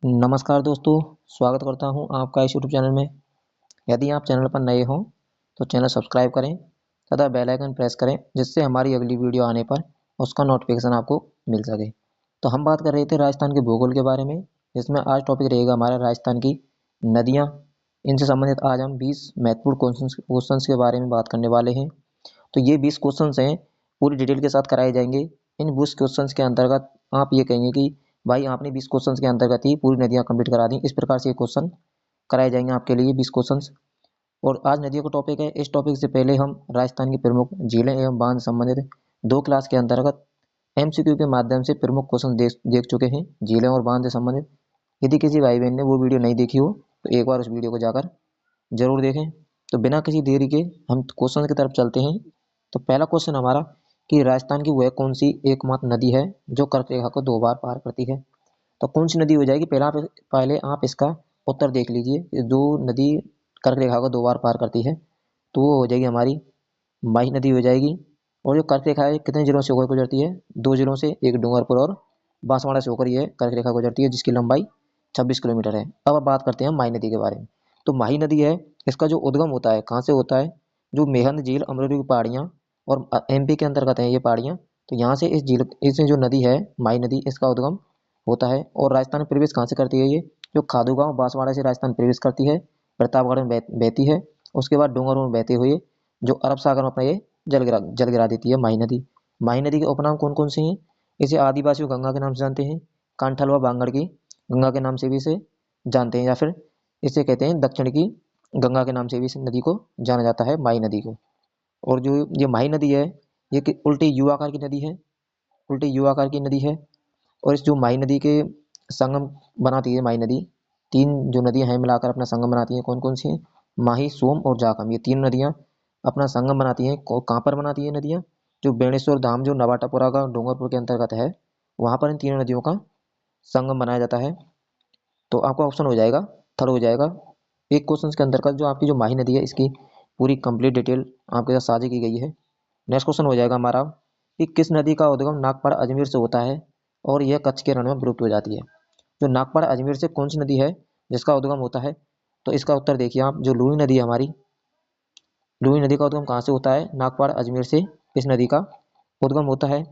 नमस्कार दोस्तों, स्वागत करता हूं आपका इस यूट्यूब चैनल में। यदि आप चैनल पर नए हों तो चैनल सब्सक्राइब करें तथा बेल आइकन प्रेस करें, जिससे हमारी अगली वीडियो आने पर उसका नोटिफिकेशन आपको मिल सके। तो हम बात कर रहे थे राजस्थान के भूगोल के बारे में, जिसमें आज टॉपिक रहेगा हमारा राजस्थान की नदियाँ। इनसे संबंधित आज हम 20 महत्वपूर्ण क्वेश्चंस के बारे में बात करने वाले हैं। तो ये 20 क्वेश्चंस हैं, पूरी डिटेल के साथ कराए जाएंगे। इन 20 क्वेश्चंस के अंतर्गत आप ये कहेंगे कि भाई आपने 20 क्वेश्चंस के अंतर्गत ही पूरी नदियां कंप्लीट करा दी। इस प्रकार से ये क्वेश्चन कराए जाएंगे आपके लिए 20 क्वेश्चंस। और आज नदियों का टॉपिक है। इस टॉपिक से पहले हम राजस्थान की प्रमुख झीलें एवं बांध संबंधित 2 क्लास के अंतर्गत एमसीक्यू के माध्यम से प्रमुख क्वेश्चन देख चुके हैं, झीलें और बांध से संबंधित। यदि किसी भाई बहन ने वो वीडियो नहीं देखी हो तो एक बार उस वीडियो को जाकर जरूर देखें। तो बिना किसी देरी के हम क्वेश्चन की तरफ चलते हैं। तो पहला क्वेश्चन हमारा कि राजस्थान की वह कौन सी एकमात्र नदी है जो कर्क रेखा को 2 बार पार करती है। तो कौन सी नदी हो जाएगी, पहले आप इसका उत्तर देख लीजिए। जो नदी कर्क रेखा को 2 बार पार करती है तो वो हो जाएगी हमारी माही नदी हो जाएगी। और जो कर्क रेखा है कितने जिलों से होकर गुजरती है? 2 जिलों से, एक डूंगरपुर और बांसवाड़ा से होकर यह कर्क रेखा गुजरती है, जिसकी लंबाई 26 किलोमीटर है। अब बात करते हैं माही नदी के बारे में। तो माही नदी है, इसका जो उद्गम होता है कहाँ से होता है? जो मेहंद झील, अमरोली की पहाड़ियाँ और एमपी के अंतर्गत है ये पहाड़ियाँ। तो यहाँ से इस जो नदी है माही नदी, इसका उद्गम होता है। और राजस्थान में प्रवेश कहाँ से करती है ये? जो खादू गांव बांसवाड़ा से राजस्थान प्रवेश करती है, प्रतापगढ़ में बहती है, उसके बाद डूंगरपुर में बहते हुए जो अरब सागर में अपना ये जल गिरा देती है माही नदी। माही नदी के उपनाम कौन कौन से हैं? इसे आदिवासी गंगा के नाम से जानते हैं, कांठल व बांगड़ की गंगा के नाम से भी इसे जानते हैं, या फिर इसे कहते हैं दक्षिण की गंगा के नाम से भी इस नदी को जाना जाता है, माही नदी को। और जो ये माही नदी है ये उल्टी यू आकार की नदी है, उल्टी यू आकार की नदी है। और इस जो माही नदी के संगम बनाती है माही नदी, 3 जो नदियां हैं मिलाकर अपना संगम बनाती हैं। कौन कौन सी हैं? माही, सोम और जाखम, ये 3 नदियां अपना संगम बनाती हैं। कहाँ पर बनाती है नदियां? जो बेणेश्वर धाम जो नवाटापुरा का डूंगरपुर के अंतर्गत है, वहां पर इन तीनों नदियों का संगम बनाया जाता है। तो आपका ऑप्शन हो जाएगा, थर्ड हो जाएगा। एक क्वेश्चन के अंतर्गत जो आपकी जो माही नदी है इसकी पूरी कंप्लीट डिटेल आपके साथ साझा की गई है। नेक्स्ट क्वेश्चन हो जाएगा हमारा कि किस नदी का उद्गम नागपाड़ा अजमेर से होता है और यह कच्छ के रण में विलुप्त हो जाती है। जो नागपाड़ा अजमेर से कौन सी नदी है जिसका उद्गम होता है? तो इसका उत्तर देखिए आप, जो लूही नदी है हमारी, लूही नदी का उद्गम कहाँ से होता है? नागपाड़ा अजमेर से इस नदी का उद्गम होता है।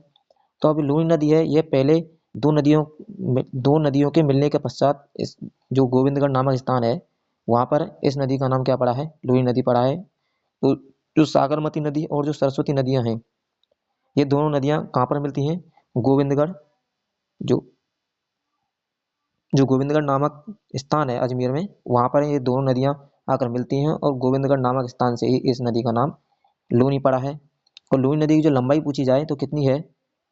तो अभी लूही नदी है, यह पहले दो नदियों के मिलने के पश्चात इस जो गोविंदगढ़ नामक स्थान है वहां पर इस नदी का नाम क्या पड़ा है? लूही नदी पड़ा है। तो जो सागरमती नदी और जो सरस्वती नदियां हैं, ये दोनों नदियां कहाँ पर मिलती हैं? गोविंदगढ़, जो जो गोविंदगढ़ नामक स्थान है अजमेर में, वहां पर ये दोनों नदियां आकर मिलती हैं और गोविंदगढ़ नामक स्थान से ही इस नदी का नाम लूनी पड़ा है। और लूनी नदी की जो लंबाई पूछी जाए तो कितनी है?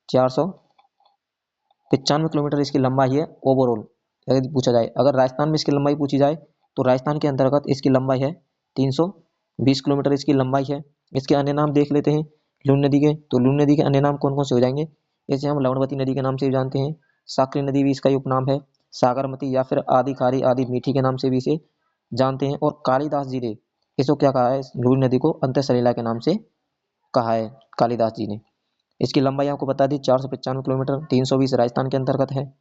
495 किलोमीटर इसकी लंबाई है ओवरऑल। यदि पूछा जाए, अगर राजस्थान में इसकी लंबाई पूछी जाए तो राजस्थान के अंतर्गत इसकी लंबाई है 320 किलोमीटर इसकी लंबाई है। इसके अन्य नाम देख लेते हैं लूनी नदी के। तो लूनी नदी के अन्य नाम कौन कौन से हो जाएंगे? इसे हम लवणवती नदी के नाम से भी जानते हैं, साकरी नदी भी इसका ही उपनाम है, सागरमती या फिर आदि खारी आदि मीठी के नाम से भी इसे जानते हैं। और कालिदास जी ने इसको क्या कहा है? लूनी नदी को अंतर सलीला के नाम से कहा है कालिदास जी ने। इसकी लंबाई आपको बता दी 495 किलोमीटर, 320 राजस्थान के अंतर्गत है।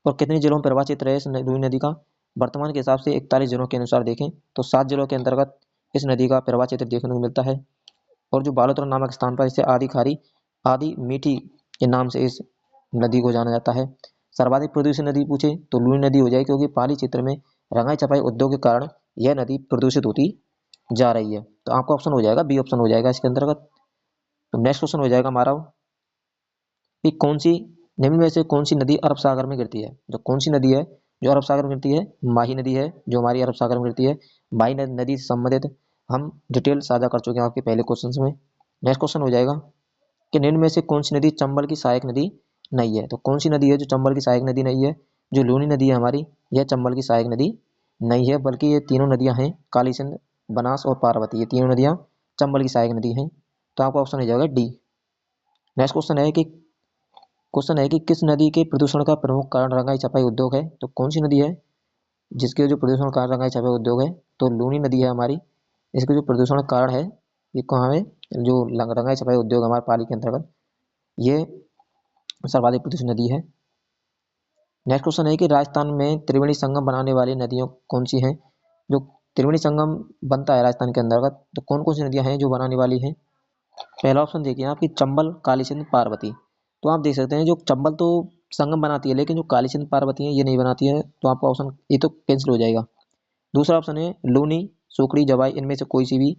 और कितने जिलों में प्रवाह क्षेत्र है इस लूही नदी का? वर्तमान के हिसाब से 41 जिलों के अनुसार देखें तो 7 जिलों के अंतर्गत इस नदी का प्रवाह क्षेत्र देखने को मिलता है। और जो बालोतरा नामक स्थान पर इसे आदि खारी आदि मीठी के नाम से इस नदी को जाना जाता है। सर्वाधिक प्रदूषित नदी पूछे तो लूही नदी हो जाए, क्योंकि पहाड़ी क्षेत्र में रंगाई छपाई उद्योग के कारण यह नदी प्रदूषित होती जा रही है। तो आपका ऑप्शन हो जाएगा बी, ऑप्शन हो जाएगा इसके अंतर्गत। तो नेक्स्ट क्वेश्चन हो जाएगा हमारा कि कौन सी निम्न में से कौन सी नदी अरब सागर में गिरती है? जो कौन सी नदी है जो अरब सागर में गिरती है? माही नदी है जो हमारी अरब सागर में गिरती है। माही नदी से संबंधित हम डिटेल साझा कर चुके हैं आपके पहले क्वेश्चन में। नेक्स्ट क्वेश्चन हो जाएगा कि निम्न में से कौन सी नदी चंबल की सहायक नदी नहीं है? तो कौन सी नदी है जो चंबल की सहायक नदी नहीं है? जो लूनी नदी है हमारी, यह चंबल की सहायक नदी नहीं है, बल्कि ये तीनों नदियां हैं, काली सिंध, बनास और पार्वती, ये तीनों नदियां चंबल की सहायक नदी हैं। तो आपका ऑप्शन हो जाएगा डी। नेक्स्ट क्वेश्चन है कि किस नदी के प्रदूषण का प्रमुख कारण रंगाई छपाई उद्योग है? तो कौन सी नदी है जिसके जो प्रदूषण कारण रंगाई छपाई उद्योग है? तो लूनी नदी है हमारी। इसके जो प्रदूषण कारण है ये कहाँ है? जो रंगाई छपाई उद्योग हमारे पाली के अंतर्गत, ये सर्वाधिक प्रदूषित नदी है। नेक्स्ट क्वेश्चन है कि राजस्थान में त्रिवेणी संगम बनाने वाली नदियों कौन सी हैं। जो त्रिवेणी संगम बनता है राजस्थान के अंतर्गत, तो कौन कौन सी नदियां हैं जो बनाने वाली हैं। पहला ऑप्शन देखिए आपकी चंबल, काली सिंध, पार्वती। तो आप देख सकते हैं जो चंबल तो संगम बनाती है, लेकिन जो काली सिंध, पार्वती है ये नहीं बनाती है, तो आपका ऑप्शन ये तो कैंसिल हो जाएगा। दूसरा ऑप्शन है लूनी, सुकड़ी, जवाई, इनमें से कोई सी भी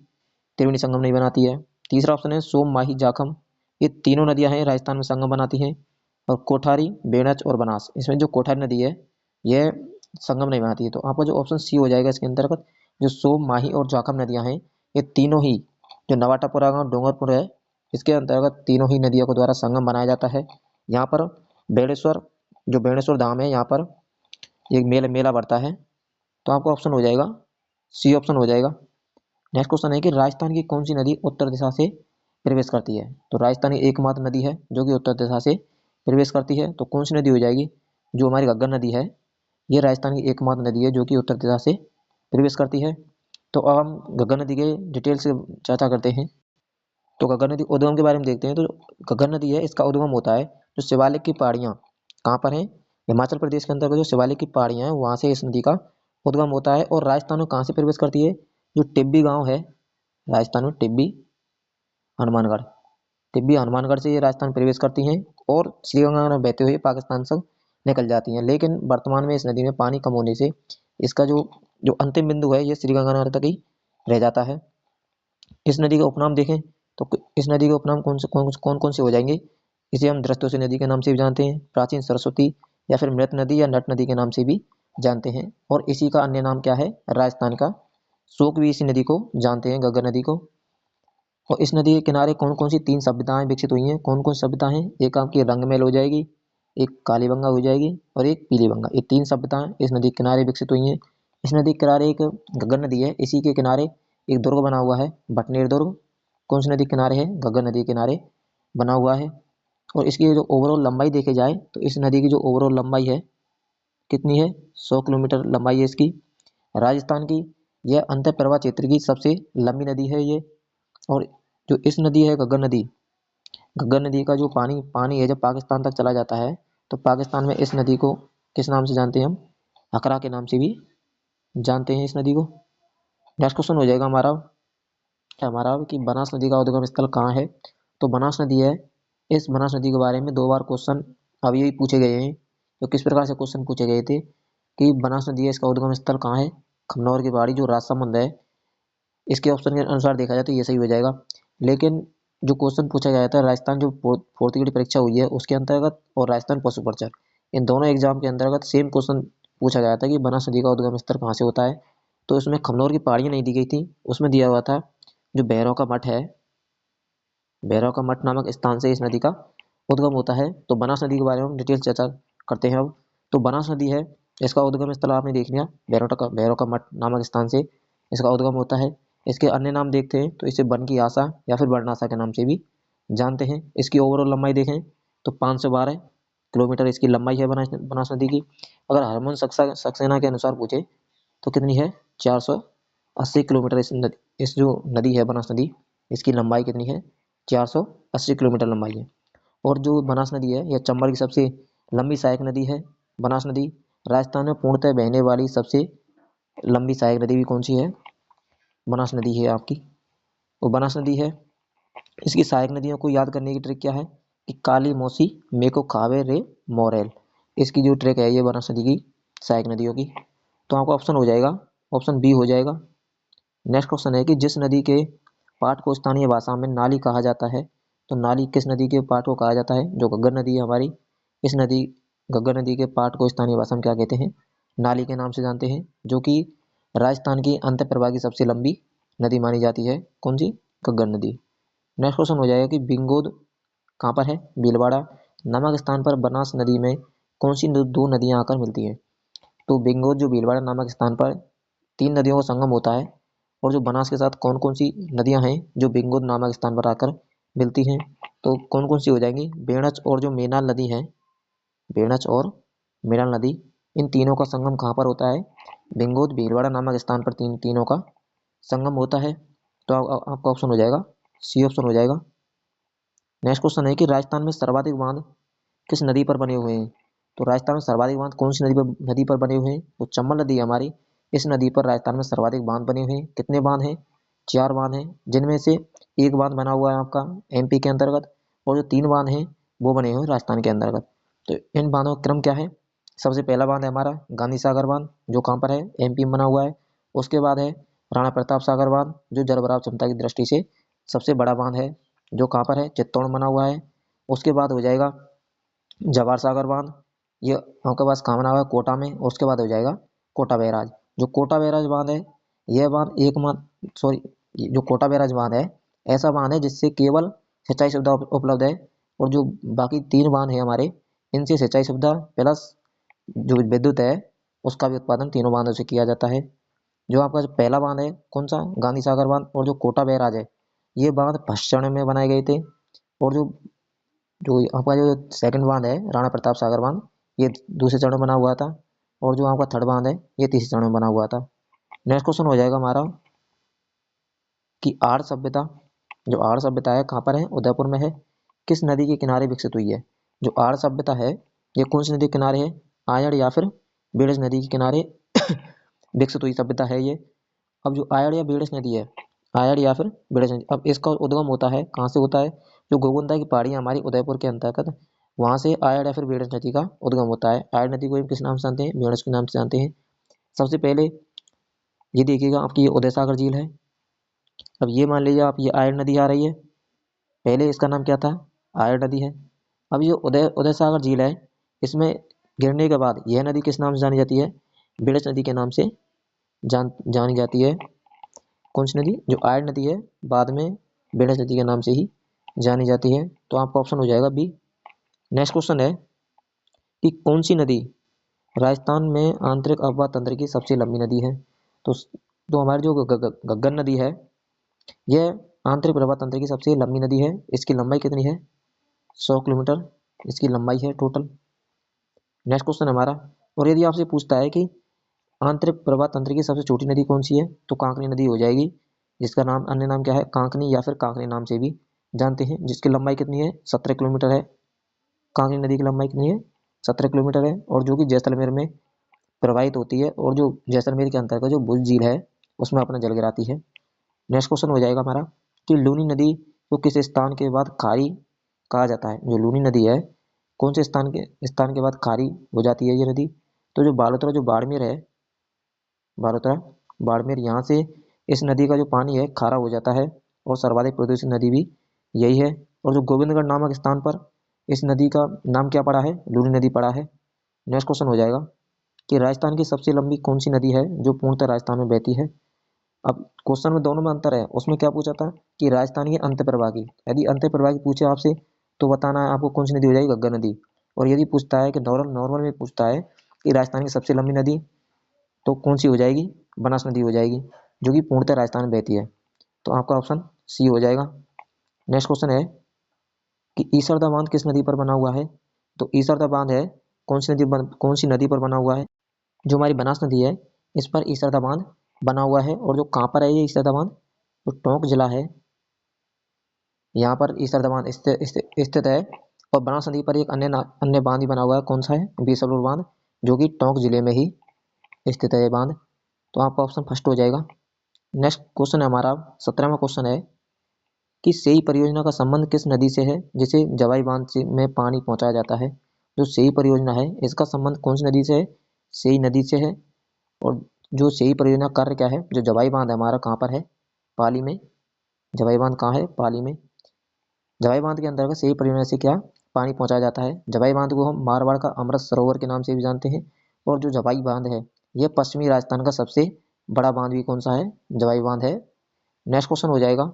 त्रिवेणी संगम नहीं बनाती है। तीसरा ऑप्शन है सोम, माही, जाखम, ये तीनों नदियां हैं राजस्थान में संगम बनाती हैं। और कोठारी, बेणच और बनास, इसमें जो कोठारी नदी है यह संगम नहीं बनाती है। तो आपका जो ऑप्शन सी हो जाएगा इसके अंतर्गत, जो सोम, माही और जाखम नदियां हैं ये तीनों ही, जो नवाटापुरा गाँव डूंगरपुर है इसके अंतर्गत तीनों ही नदियों के द्वारा संगम बनाया जाता है। यहाँ पर बेणेश्वर, जो बेणेश्वर धाम है यहाँ पर एक मेला बढ़ता है। तो आपका ऑप्शन हो जाएगा सी ऑप्शन हो जाएगा। नेक्स्ट क्वेश्चन है कि राजस्थान की कौन सी नदी उत्तर दिशा से प्रवेश करती है। तो राजस्थान की एकमात्र नदी है जो कि उत्तर दिशा से प्रवेश करती है, तो कौन सी नदी हो जाएगी। जो हमारी घग्गर नदी है ये राजस्थान की एकमात्र नदी है जो कि उत्तर दिशा से प्रवेश करती है। तो अब हम घग्गर नदी के डिटेल से चर्चा करते हैं। तो घग्गर नदी उद्गम के बारे में देखते हैं। तो घग्गर नदी है इसका उद्गम होता है जो शिवालिक की पहाड़ियाँ कहाँ पर हैं, हिमाचल प्रदेश के अंतर्गत जो शिवालिक की पहाड़ियाँ हैं वहाँ से इस नदी का उद्गम होता है। और राजस्थान में कहाँ से प्रवेश करती है, जो टिब्बी गाँव है राजस्थान में, टिब्बी हनुमानगढ़, टिब्बी हनुमानगढ़ से ये राजस्थान प्रवेश करती हैं और श्रीगंगा में बहते हुए पाकिस्तान से निकल जाती हैं। लेकिन वर्तमान में इस नदी में पानी कम होने से इसका जो जो अंतिम बिंदु है ये श्रीगंगानगर तक ही रह जाता है। इस नदी का उपनाम देखें तो इस नदी के उपनाम कौन कौन से हो जाएंगे। इसे हम दृष्टोसी नदी के नाम से भी जानते हैं, प्राचीन सरस्वती या फिर मृत नदी या नट नदी के नाम से भी जानते हैं। और इसी का अन्य नाम क्या है, राजस्थान का शोक भी इसी नदी को जानते हैं, घग्गर नदी को। और इस नदी के किनारे कौन कौन सी तीन सभ्यताएं विकसित हुई हैं, कौन कौन सी सभ्यता हैं, एक आपकी रंगमहल हो जाएगी, एक कालीबंगा हो जाएगी और एक पीलीबंगा। ये तीन सभ्यताएं इस नदी के किनारे विकसित हुई हैं। इस नदी के किनारे एक घग्गर नदी है, इसी के किनारे एक दुर्ग बना हुआ है, भटनेर दुर्ग। कौन सी नदी के किनारे है, घग्गर नदी के किनारे बना हुआ है। और इसकी जो ओवरऑल लंबाई देखी जाए तो इस नदी की जो ओवरऑल लंबाई है कितनी है, 100 किलोमीटर लंबाई है इसकी। राजस्थान की यह अंतर प्रवाह क्षेत्र की सबसे लंबी नदी है ये। और जो इस नदी है घग्गर नदी, घग्गर नदी का जो पानी पानी है जब पाकिस्तान तक चला जाता है तो पाकिस्तान में इस नदी को किस नाम से जानते हैं हम, हकरा के नाम से भी जानते हैं इस नदी को। नेक्स्ट क्वेश्चन हो जाएगा हमारा कि बनास नदी का उद्गम स्थल कहाँ है। तो बनास नदी है, इस बनास नदी के बारे में 2 बार क्वेश्चन अभी भी पूछे गए हैं। तो किस प्रकार से क्वेश्चन पूछे गए थे कि बनास नदी है इसका उद्गम स्थल कहाँ है, खमनौर की पहाड़ी जो राजसमंद है। इसके ऑप्शन के अनुसार देखा जाए तो ये सही हो जाएगा। लेकिन जो क्वेश्चन पूछा गया था राजस्थान जो फोर्थ ग्रेड परीक्षा हुई है उसके अंतर्गत और राजस्थान पशु प्रचार, इन दोनों एग्जाम के अंतर्गत सेम क्वेश्चन पूछा गया था कि बनास नदी का उद्गम स्थल कहाँ से होता है। तो इसमें खमनौर की पहाड़ियाँ नहीं दी गई थी, उसमें दिया हुआ था जो भैरव का मठ है, भैरव का मठ नामक स्थान से इस नदी का उद्गम होता है। तो बनास नदी के बारे में हम डिटेल चर्चा करते हैं अब। तो बनास नदी है इसका उद्गम स्थल आपने देख लिया, भैरव का मठ नामक स्थान से इसका उद्गम होता है। इसके अन्य नाम देखते हैं तो इसे बन की आशा या फिर बरनासा के नाम से भी जानते हैं। इसकी ओवरऑल लंबाई देखें तो 512 किलोमीटर इसकी लंबाई है बनास नदी की। अगर हरमोन सक्सेना के अनुसार पूछे तो कितनी है, 480 किलोमीटर इस जो नदी है बनास नदी, इसकी लंबाई कितनी है, 480 किलोमीटर लंबाई है। और जो बनास नदी है यह चंबल की सबसे लंबी सहायक नदी है। बनास नदी राजस्थान में पूर्णतः बहने वाली सबसे लंबी सहायक नदी भी कौन सी है, बनास नदी है आपकी। वो बनास नदी है, इसकी सहायक नदियों को याद करने की ट्रिक क्या है कि काली मौसी, मेको खावे रे, मोरेल, इसकी जो ट्रिक है ये बनास नदी की सहायक नदियों की। तो आपका ऑप्शन हो जाएगा, ऑप्शन बी हो जाएगा। नेक्स्ट क्वेश्चन है कि जिस नदी के पाठ को स्थानीय भाषा में नाली कहा जाता है। तो नाली किस नदी के पाठ को कहा जाता है, जो घग्गर नदी है हमारी, इस नदी घग्गर नदी के पाठ को स्थानीय भाषा में क्या कहते हैं, नाली के नाम से जानते हैं। जो कि राजस्थान की अंत प्रवाह की सबसे लंबी नदी मानी जाती है, कौन सी, घग्गर नदी। नेक्स्ट क्वेश्चन हो जाएगा कि बिंगोद कहाँ पर है, भीलवाड़ा नामक स्थान पर बनास नदी में कौन सी दो नदियां आकर मिलती हैं। तो बिंगोद जो भीलवाड़ा नामक स्थान पर 3 नदियों का संगम होता है। और जो बनास के साथ कौन कौन सी नदियां हैं जो बिंगोद नामक स्थान पर आकर मिलती हैं, तो कौन कौन सी हो जाएंगी, बेणच और जो मेनाल नदी है, बेणच और मेनाल नदी, इन तीनों का संगम कहाँ पर होता है, बिंगोद भीलवाड़ा नामक स्थान पर तीनों का संगम होता है। तो आपका ऑप्शन हो जाएगा सी ऑप्शन हो जाएगा। नेक्स्ट क्वेश्चन है कि राजस्थान में सर्वाधिक बांध किस नदी पर बने हुए हैं। तो राजस्थान में सर्वाधिक बांध कौन सी नदी पर बने हुए हैं? तो चंबल नदी है हमारी। इस नदी पर राजस्थान में सर्वाधिक बांध बने हुए हैं। कितने बांध हैं? 4 बांध हैं, जिनमें से एक बांध बना हुआ है आपका एमपी के अंतर्गत, और जो 3 बांध हैं वो बने हुए हैं राजस्थान के अंतर्गत। तो इन बांधों का क्रम क्या है? सबसे पहला बांध है हमारा गांधी सागर बांध, जो कहाँ पर है? एमपी में बना हुआ है। उसके बाद है राणा प्रताप सागर बांध, जो जल भराव क्षमता की दृष्टि से सबसे बड़ा बांध है, जो कहाँ पर है? चित्तौड़ में बना हुआ है। उसके बाद हो जाएगा जवाहर सागर बांध, ये आपके पास कहाँ बना हुआ है? कोटा में। और उसके बाद हो जाएगा कोटा बैराज। जो कोटा बैराज बांध है, यह बांध जो कोटा बैराज बांध है, ऐसा बांध है जिससे केवल सिंचाई सुविधा उपलब्ध है, और जो बाकी 3 बांध है हमारे, इनसे सिंचाई सुविधा प्लस जो विद्युत है उसका भी उत्पादन तीनों बांधों से किया जाता है। जो आपका जो पहला बांध है कौन सा? गांधी सागर बांध। और जो कोटा बैराज है, ये बांध फर्स्ट चरण में बनाए गए थे। और जो जो आपका जो सेकंड बांध है राणा प्रताप सागर बांध, ये दूसरे चरण में बना हुआ था। और जो आपका थर्ड बांध है ये तीसरे चरण में बना हुआ था। नेक्स्ट क्वेश्चन हो जाएगा हमारा कि आर्य सभ्यता, जो आर्य सभ्यता है कहाँ पर है? उदयपुर में है। किस नदी के किनारे विकसित हुई है? जो आर्य सभ्यता है ये कौन सी नदी के किनारे है? आयड़ या फिर बेड़ज नदी के किनारे विकसित हुई सभ्यता है ये। अब जो आयड़ या बेड़ज नदी है, आयड़ या फिर बेड़ज नदी, अब इसका उद्गम होता है कहाँ से होता है? जो गोविंदा की पहाड़ी हमारी उदयपुर के अंतर्गत, वहां से आयड़ या फिर बेड़ज नदी का उद्गम होता है। आयड़ नदी को हम किस नाम से जानते हैं? बेड़ज के नाम से जानते हैं। सबसे पहले ये देखिएगा आपकी ये उदय सागर झील है। अब ये मान लीजिए आप ये आयड़ नदी आ रही है, पहले इसका नाम क्या था? आयड़ नदी है। अब ये उदय सागर झील है, इसमें गिरने के बाद यह नदी किस नाम से जानी जाती है? बेड़ज नदी के नाम से जानी जाती है। कौन सी नदी? जो आयड़ नदी है, बाद में बेड़ज नदी के नाम से ही जानी जाती है। तो आपका ऑप्शन हो जाएगा बी। नेक्स्ट क्वेश्चन है कि कौन सी नदी राजस्थान में आंतरिक अफवाह तंत्र की सबसे लंबी नदी है? तो हमारी जो घग्गर नदी है, यह आंतरिक प्रवाह तंत्र की सबसे लंबी नदी है। इसकी लंबाई कितनी है? 100 किलोमीटर इसकी लंबाई है टोटल। नेक्स्ट क्वेश्चन हमारा, और यदि आपसे पूछता है कि आंतरिक प्रवाह तंत्र की सबसे छोटी नदी कौन सी है? तो कांकनी नदी हो जाएगी, जिसका नाम अन्य नाम क्या है? कांकनी या फिर कांकरी नाम से भी जानते हैं, जिसकी लंबाई कितनी है? 17 किलोमीटर है। कांकनी नदी की लंबाई कितनी है? 17 किलोमीटर है, और जो कि जैसलमेर में प्रवाहित होती है, और जो जैसलमेर के अंतर्गत जो बुझ झील है उसमें अपना जल गिराती है। नेक्स्ट क्वेश्चन हो जाएगा हमारा कि लूनी नदी को किस स्थान के बाद खारी कहा जाता है? जो लूनी नदी है, कौन से स्थान के बाद खारी हो जाती है ये नदी? तो जो बालोतरा जो बाड़मेर है, बालोतरा बाड़मेर, यहाँ से इस नदी का जो पानी है खारा हो जाता है, और सर्वाधिक प्रदूषित नदी भी यही है। और जो गोविंदगढ़ नामक स्थान पर इस नदी का नाम क्या पड़ा है? लूनी नदी पड़ा है। नेक्स्ट क्वेश्चन हो जाएगा कि राजस्थान की सबसे लंबी कौन सी नदी है जो पूर्णतः राजस्थान में बहती है? अब क्वेश्चन में दोनों में अंतर है। उसमें क्या पूछा था कि राजस्थान की अंत प्रवाह की, यदि अंत प्रवाह की पूछे आपसे तो बताना है आपको कौन सी नदी हो जाएगी? घग्गर नदी। और यदि पूछता है कि नॉर्मल में पूछता है कि राजस्थान की सबसे लंबी नदी, तो कौन सी हो जाएगी? बनास नदी हो जाएगी, जो कि पूर्णतः राजस्थान में बहती है। तो आपका ऑप्शन सी हो जाएगा। नेक्स्ट क्वेश्चन है कि ईसरदा बांध किस नदी पर बना हुआ है? तो ईसरदा बांध है कौन सी नदी पर बना हुआ है? जो हमारी बनास नदी है, इस पर ईसरदा बांध बना हुआ है। और जो कहाँ पर है ये ईसरदा बांध? तो टोंक जिला है, यहाँ पर ईसरदा बांध स्थित है। और बनास नदी पर एक अन्य बांध भी बना हुआ है, कौन सा है? बीसलपुर बांध, जो कि टोंक जिले में ही स्थित है ये बांध। तो आपका ऑप्शन फर्स्ट हो जाएगा। नेक्स्ट क्वेश्चन है हमारा 17वां क्वेश्चन है कि सेई परियोजना का संबंध किस नदी से है जिसे जवाई बांध में पानी पहुंचाया जाता है? जो सेई परियोजना है इसका संबंध कौन सी नदी से है? सेई नदी से है। और जो सेई परियोजना कार्य क्या है? जो जवाई बांध है हमारा कहाँ पर है? पाली में। जवाई बांध कहाँ है? पाली में। जवाई बांध के अंतर्गत सेई परियोजना से क्या पानी पहुंचाया जाता है? जवाई बांध को हम मारवाड़ का अमृत सरोवर के नाम से भी जानते हैं। और जो जवाई बांध है यह पश्चिमी राजस्थान का सबसे बड़ा बांध भी कौन सा है? जवाई बांध है। नेक्स्ट क्वेश्चन हो जाएगा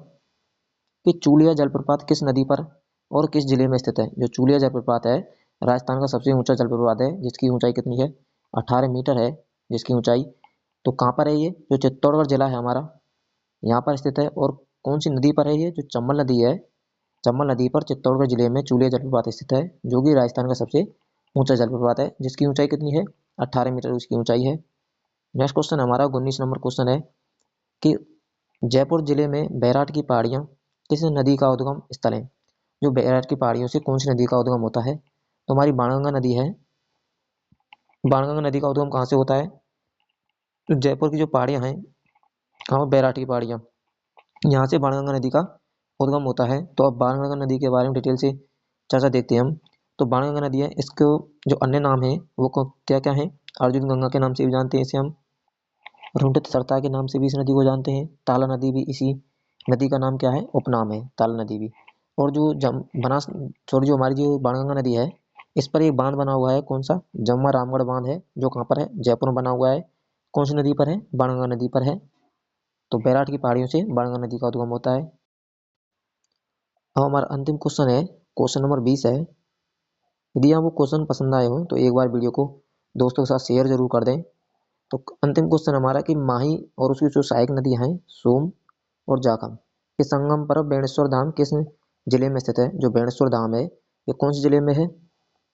कि चूलिया जलप्रपात किस नदी पर और किस जिले में स्थित है? जो चूलिया जलप्रपात है राजस्थान का सबसे ऊंचा जलप्रपात है, जिसकी ऊंचाई कितनी है? 18 मीटर है जिसकी ऊंचाई। तो कहाँ पर है ये? जो चित्तौड़गढ़ जिला है हमारा, यहाँ पर स्थित है। और कौन सी नदी पर है ये? जो चंबल नदी है, चंबल नदी पर चित्तौड़गढ़ जिले में चूलिया जलप्रपात स्थित है, जो कि राजस्थान का सबसे ऊंचा जलप्रपात है, जिसकी ऊंचाई कितनी है? 18 मीटर उसकी ऊंचाई है। नेक्स्ट क्वेश्चन हमारा 19 नंबर क्वेश्चन है कि जयपुर जिले में बैराट की पहाड़ियाँ किस नदी का उद्गम स्थल है? जो बैराट की पहाड़ियों से कौन सी नदी का उद्गम होता है? तो हमारी बाणगंगा नदी है, बाणगंगा नदी का उद्गम कहाँ से होता है? तो जयपुर की जो पहाड़ियाँ हैं, कहाँ, बैराठी की पहाड़ियाँ, यहाँ से बाणगंगा नदी का उद्गम होता है। तो अब बाणगंगा नदी के बारे में डिटेल से चर्चा देखते हैं हम। तो बाणगंगा नदी है, इसको जो अन्य नाम है वो क्या क्या है? अर्जुन गंगा के नाम से भी जानते हैं इसे हम, रुंडत सरता के नाम से भी इस नदी को जानते हैं, ताला नदी भी इसी नदी का नाम क्या है, उपनाम है, ताला नदी भी। और जो बनास सॉरी जो हमारी जो बाणगंगा नदी है, इस पर एक बांध बना हुआ है, कौन सा? जमुआ रामगढ़ बांध है, जो कहाँ पर है? जयपुर में बना हुआ है। कौन सी नदी पर है? बाणगंगा नदी पर है। तो बैराठ की पहाड़ियों से बाणगंगा नदी का उद्गम होता है। अब हमारा अंतिम क्वेश्चन है, क्वेश्चन नंबर 20 है। यदि आपको क्वेश्चन पसंद आए हो तो एक बार वीडियो को दोस्तों के साथ शेयर जरूर कर दें। तो अंतिम क्वेश्चन हमारा कि माही और उसकी जो सहायक नदियां हैं, सोम और जाखम, के संगम पर बेणेश्वर धाम किस जिले में स्थित है? जो बेणेश्वर धाम है ये कौन से जिले में है?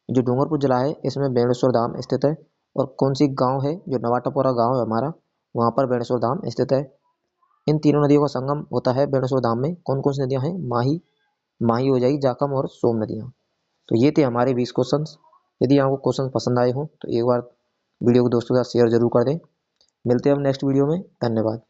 जो डूंगरपुर जिला है इसमें बेणेश्वर धाम स्थित है। और कौन सी गांव है? जो नवाटापोरा गांव है हमारा, वहां पर बेणेश्वर धाम स्थित है। इन तीनों नदियों का संगम होता है बेणेश्वर धाम में। कौन कौन सी नदियां हैं? माही, माही हो जाएगी, जाखम और सोम नदियां। तो ये थे हमारे 20 क्वेश्चन। यदि आपको क्वेश्चन पसंद आए हो तो एक बार वीडियो को दोस्तों के साथ शेयर जरूर कर दें। मिलते हैं अब नेक्स्ट वीडियो में। धन्यवाद।